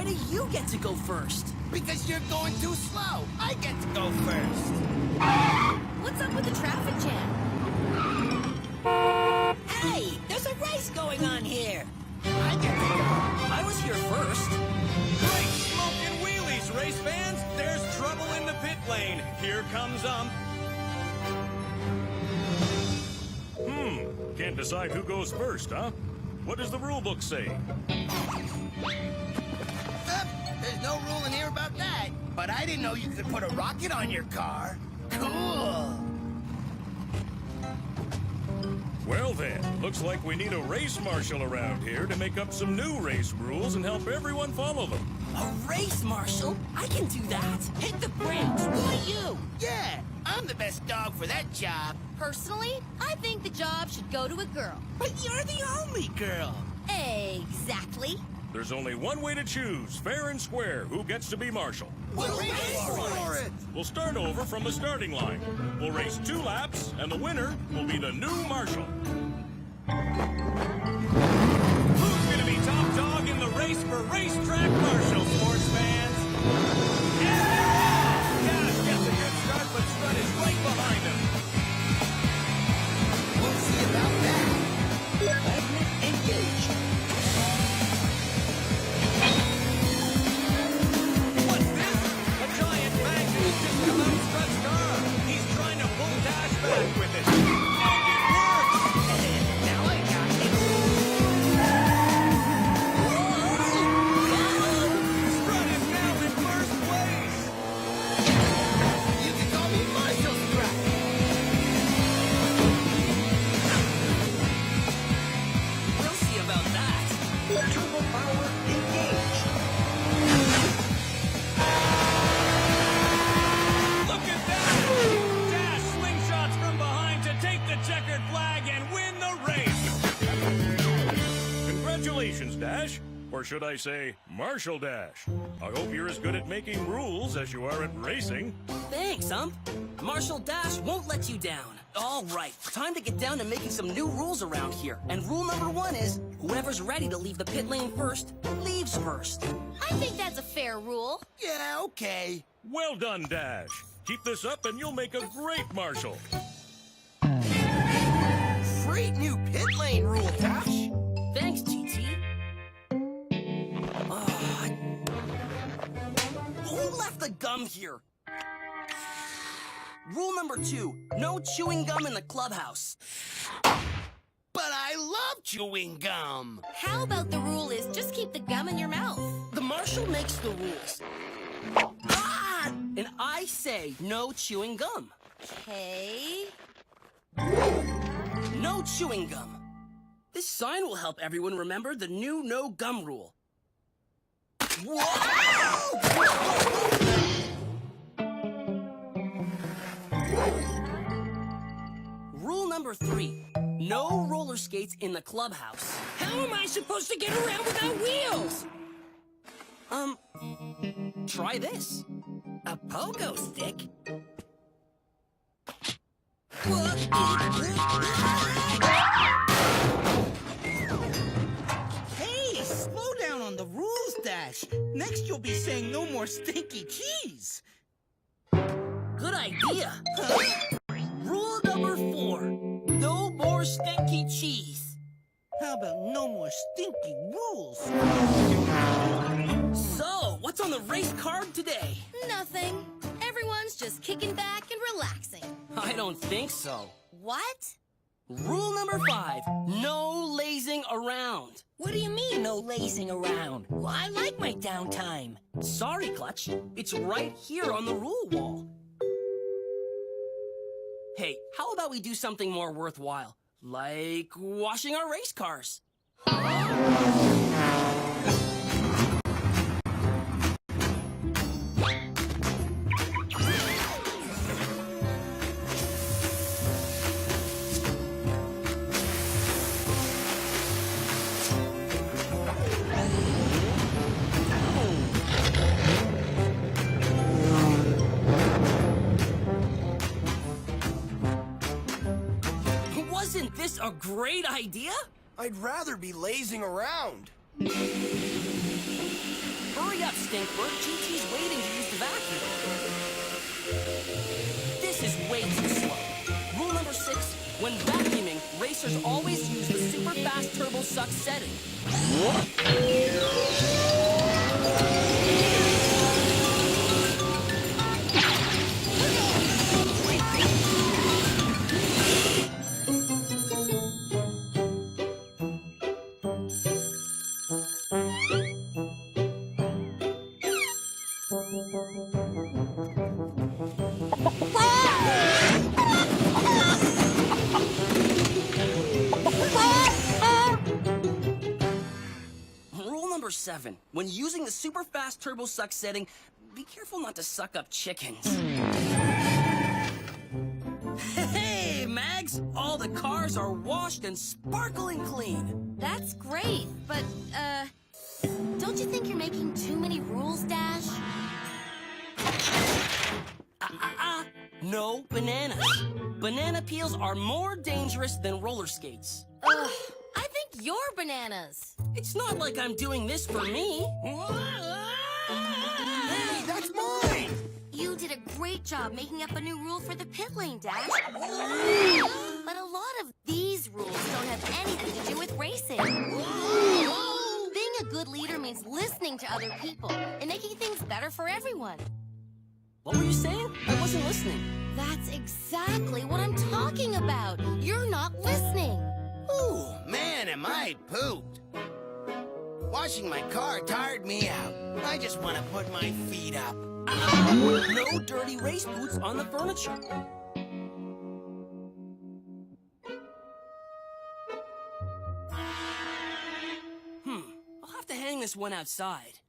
Why do you get to go first? Because you're going too slow. I get to go first. What's up with the traffic jam? Hey, there's a race going on here. I get to go. I was here first. Great smoking wheelies, race fans! There's trouble in the pit lane. Here comes Can't decide who goes first, huh? What does the rule book say? There's no rule in here about that. But I didn't know you could put a rocket on your car. Cool. Well then, looks like we need a race marshal around here to make up some new race rules and help everyone follow them. A race marshal? I can do that. Hit the brakes. Why you? Yeah, I'm the best dog for that job. Personally, I think the job should go to a girl. But you're the only girl. Exactly. There's only one way to choose, fair and square, who gets to be marshal. We'll race for it. We'll start over from the starting line. We'll race 2 laps, and the winner will be the new marshal. Who's gonna be top dog in the race for racetrack marshal, sports fans? Yeah! Gas gets a good start, but Strut is right behind him. We'll see about that. Magnet engaged. What's this? A giant magnet has just come out of Strut's car. He's trying to pull Dash back with it. And it works! Now I got it. Strut is now in first place! You can call me Marshal Strut. We'll see about that. Turbo power engaged. Look at that! Dash slingshots from behind to take the checkered flag and win the race! Congratulations, Dash. Or should I say, Marshal Dash. I hope you're as good at making rules as you are at racing. Thanks, Ump. Marshal Dash won't let you down. All right, time to get down to making some new rules around here. And rule number 1 is, whoever's ready to leave the pit lane first, leaves first. I think that's a fair rule. Yeah, okay. Well done, Dash. Keep this up and you'll make a great marshal. Great new pit lane rule, Dash. Thanks, GT. Ah. Who left the gum here? Rule number 2, no chewing gum in the clubhouse. But I love chewing gum. How about the rule is just keep the gum in your mouth? The marshal makes the rules. Ah! And I say no chewing gum. Okay. No chewing gum. This sign will help everyone remember the new no gum rule. Rule number 3, no roller skates in the clubhouse. How am I supposed to get around without wheels? Try this. A pogo stick? Hey, slow down on the rules, Dash. Next you'll be saying no more stinky cheese. Good idea. Rule number 4, no more stinky cheese. How about no more stinky rules? So, what's on the race card today? Nothing. Everyone's just kicking back and relaxing. I don't think so. What? Rule number 5, no lazing around. What do you mean, no lazing around? Well, I like my downtime. Sorry, Clutch. It's right here on the rule wall. Hey, how about we do something more worthwhile? Like washing our race cars. Wasn't this a great idea? I'd rather be lazing around. Hurry Stinkbird. GT's waiting to use the vacuum. This is way too slow. Rule number 6, when vacuuming, racers always use the super fast turbo suck setting. Rule number 7, when using the super fast turbo suck setting, be careful not to suck up chickens. Hey, Mags! All the cars are washed and sparkling clean. That's great, but, don't you think you're making too many rules, Dash? No bananas. Banana peels are more dangerous than roller skates. Ugh, I think you're bananas. It's not like I'm doing this for me. Hey, that's mine! You did a great job making up a new rule for the pit lane, Dash. But a lot of these rules don't have anything to do with racing. Being a good leader means listening to other people and making things better for everyone. What were you saying? I wasn't listening. That's exactly what I'm talking about. You're not listening. Ooh, man, am I pooped. Washing my car tired me out. I just want to put my feet up. No dirty race boots on the furniture. I'll have to hang this one outside.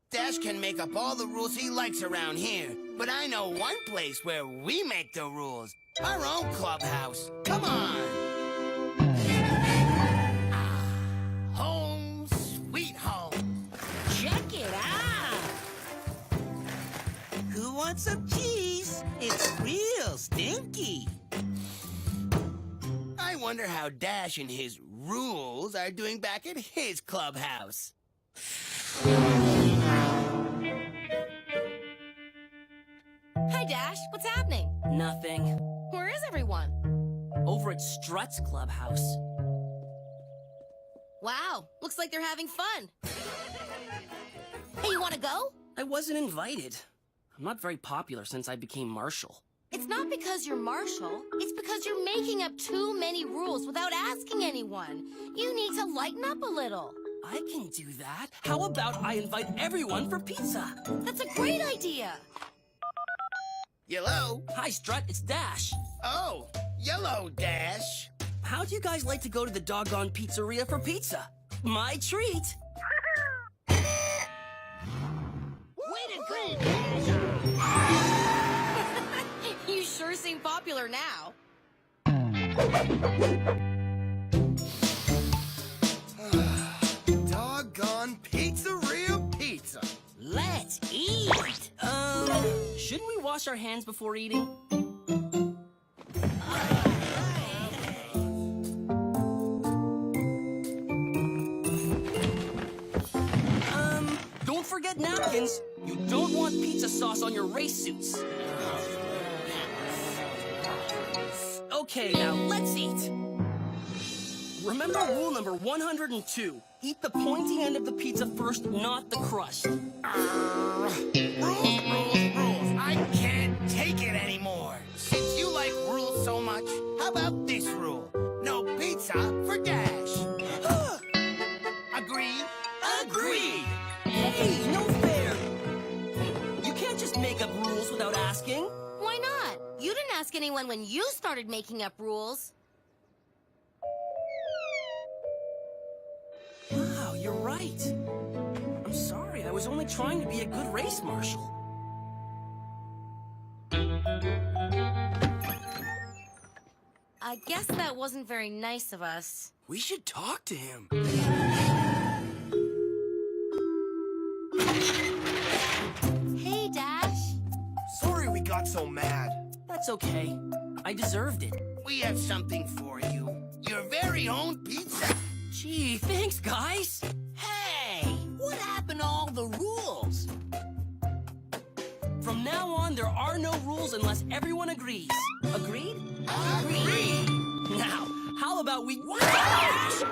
Dash can make up all the rules he likes around here, but I know one place where we make the rules. Our own clubhouse. Come on! Home sweet home. Check it out. Who wants some cheese? It's real stinky. I wonder how Dash and his rules are doing back at his clubhouse. Hi, Dash. What's happening? Nothing. Where is everyone? Over at Strut's clubhouse. Wow, looks like they're having fun. Hey, you want to go? I wasn't invited. I'm not very popular since I became Marshal. It's not because you're Marshal. It's because you're making up too many rules without asking anyone. You need to lighten up a little. I can do that. How about I invite everyone for pizza? That's a great idea. Yellow? Hi, Strut. It's Dash. Oh, yellow Dash. How'd you guys like to go to the doggone pizzeria for pizza? My treat. Way to go, Dash. You sure seem popular now. Doggone pizzeria pizza. Let's eat. Shouldn't we wash our hands before eating? Don't forget napkins. You don't want pizza sauce on your race suits. Okay, now let's eat. Remember rule number 102. Eat the pointy end of the pizza first, not the crust. Rules. I can't take it anymore. Since you like rules so much, how about this rule? No pizza for Dash. Agreed? Agreed! Hey, no fair! You can't just make up rules without asking. Why not? You didn't ask anyone when you started making up rules. Wow, you're right. I'm sorry, I was only trying to be a good race marshal. I guess that wasn't very nice of us. We should talk to him. Hey, Dash. Sorry we got so mad. That's okay. I deserved it. We have something for you. Your very own pizza. Gee, thanks, guys. Hey, what happened to all the rules? From now on, there are no rules unless everyone agrees. Agreed? Agreed. Now, how about we... Dash!